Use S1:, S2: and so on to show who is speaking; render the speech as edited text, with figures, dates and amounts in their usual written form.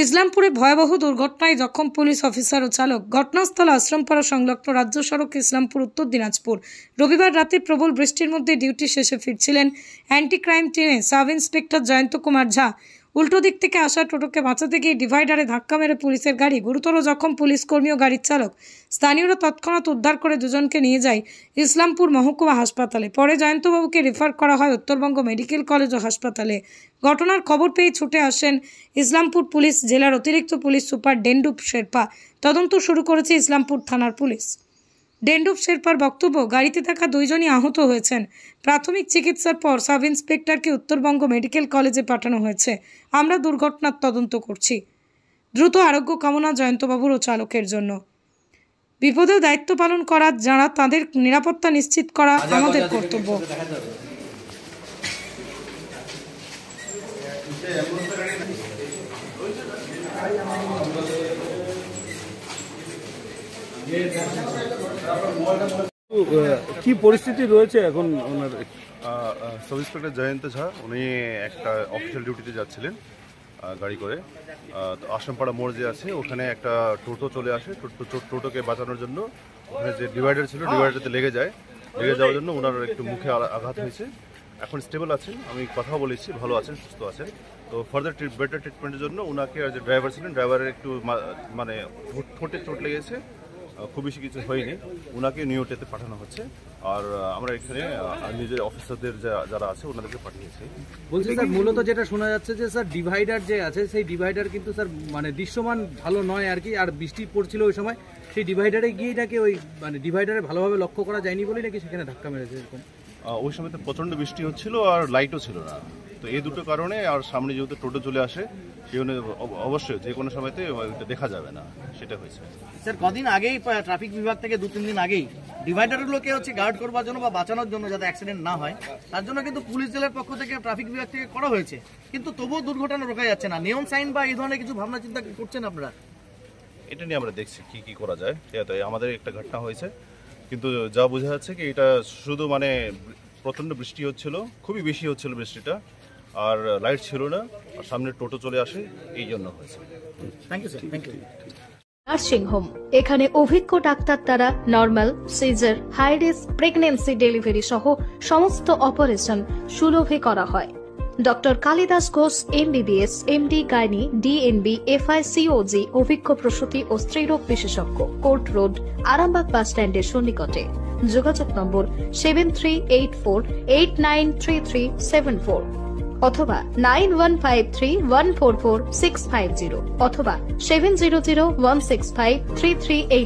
S1: ইসলামপুরে ভয়াবহ দুর্ঘটনায় জখম পুলিশ অফিসার ও চালক। ঘটনাস্থল আশ্রমপাড়া সংলগ্ন রাজ্য সড়ক ইসলামপুর উত্তর দিনাজপুর। রবিবার রাতে প্রবল বৃষ্টির মধ্যে ডিউটি শেষে ফিরছিলেন অ্যান্টি ক্রাইম টিমে সাব ইন্সপেক্টর জয়ন্ত কুমার ঝা। উল্টো দিক থেকে আসা টোটোকে বাঁচাতে গিয়ে ডিভাইডারে ধাক্কা মেরে পুলিশের গাড়ি। গুরুতর জখম পুলিশ কর্মী ও গাড়ির চালক। স্থানীয়রা তৎক্ষণাৎ উদ্ধার করে দুজনকে নিয়ে যায় ইসলামপুর মহকুমা হাসপাতালে। পরে জয়ন্তবাবুকে রেফার করা হয় উত্তরবঙ্গ মেডিকেল কলেজ ও হাসপাতালে। ঘটনার খবর পেয়ে ছুটে আসেন ইসলামপুর পুলিশ জেলার অতিরিক্ত পুলিশ সুপার ডেন্ডুপ শেরপা। তদন্ত শুরু করেছে ইসলামপুর থানার পুলিশ। ডেন্ডুপ শেরপার বক্তব্য, গাড়িতে থাকা দুইজনই আহত হয়েছেন। প্রাথমিক চিকিৎসার পর সাব ইন্সপেক্টরকে উত্তরবঙ্গ মেডিকেল কলেজে পাঠানো হয়েছে। আমরা দুর্ঘটনার তদন্ত করছি। দ্রুত আরোগ্য কামনা জয়ন্তবাবুর ও চালকের জন্য। বিপদেও দায়িত্ব পালন করা যারা, তাদের নিরাপত্তা নিশ্চিত করা আমাদের কর্তব্য।
S2: কি পরিস্থিতি রয়েছে এখন ওনার?
S3: সাব ইন্সপেক্টর জয়ন্ত ঝা উনি একটা অফিসিয়াল ডিউটিতে যাচ্ছিলেন গাড়ি করে। আশ্রমপাড়া মোড় যে আছে ওখানে একটা টোটো চলে আসে। টোটোকে বাঁচানোর জন্য ওখানে যে ডিভাইডার ছিল ডিভাইডারতে লেগে যাওয়ার জন্য ওনার একটু মুখে আঘাত হয়েছে। এখন স্টেবল আছেন, আমি কথা বলেছি, ভালো আছেন, সুস্থ আছেন। তো ফার্দার বেটার ট্রিটমেন্টের জন্য ওনাকে যে ড্রাইভার ছিলেন, ড্রাইভারের একটু মানে ঠোঁটে চোট লেগেছে, খুব বেশি কিছু হয়নি। ওনাকে নিউটেতে পাঠানো হচ্ছে। আর আমরা এখানে নিজের অফিসারদের যারা আছে ওনাদেরকে পাঠিয়েছি।
S2: বলছি স্যার, মূলত যেটা শোনা যাচ্ছে যে স্যার ডিভাইডার যে আছে সেই ডিভাইডার কিন্তু স্যার মানে দৃশ্যমান ভালো নয় আর কি। আর বৃষ্টি পড়ছিল ওই সময়, সেই ডিভাইডারে গিয়ে নাকি ওই মানে ডিভাইডারে ভালোভাবে লক্ষ্য করা যায়নি বলেই নাকি সেখানে ধাক্কা মেরেছে এরকম।
S3: ওই সময় তো প্রচণ্ড বৃষ্টি হচ্ছিল আর লাইটও ছিল না। তো এই দুটো কারণে, আর সামনে যেহেতু টোটো চলে আসে সেই জন্য অবশ্যই যে কোনো সময়তে দেখা যাবে না, সেটা হয়েছে।
S4: স্যার, কদিন আগেই ট্রাফিক বিভাগ থেকে 2-3 দিন আগেই ডিভাইডারগুলোকে গার্ড করবার জন্য বা বাঁচানোর জন্য যাতে অ্যাক্সিডেন্ট না হয় তার জন্য কিন্তু পুলিশ জেলার পক্ষ থেকে ট্রাফিক বিভাগ থেকে করা হয়েছে, কিন্তু তবুও দুর্ঘটনা রোকা যাচ্ছে না। নিয়ম সাইন বা এই ধরনের কিছু ভাবনা চিন্তা করছেন আপনারা?
S3: এটা নিয়ে আমরা দেখছি কি করা যায়। আমাদের একটা ঘটনা হয়েছে, কিন্তু যা বোঝা যাচ্ছে কি এটা শুধু মানে প্রচণ্ড বৃষ্টি হচ্ছিল, খুবই বেশি হচ্ছিল বৃষ্টিটা, আর লাইট ছিল না, আর সামনে টোটো চলে আসে, এই জন্য হয়েছে।
S4: Thank you sir, thank you.
S5: Nursing home, এখানে অভিজ্ঞ ডাক্তার দ্বারা normal, caesar, high risk pregnancy, delivery সহ সমস্ত অপারেশন সুলভে করা হয়। Doctor Kalidas Ghosh MBBS, MD gynae, DNB, FICOG অভিজ্ঞ প্রসূতি ও স্ত্রীরোগ বিশেষজ্ঞ। কোর্ট রোড, আরামবাগ বাস স্ট্যান্ডের সন্নিকটে। যোগাযোগ নম্বর 7384893374 অথবা 9153144650 অথবা 7001653388।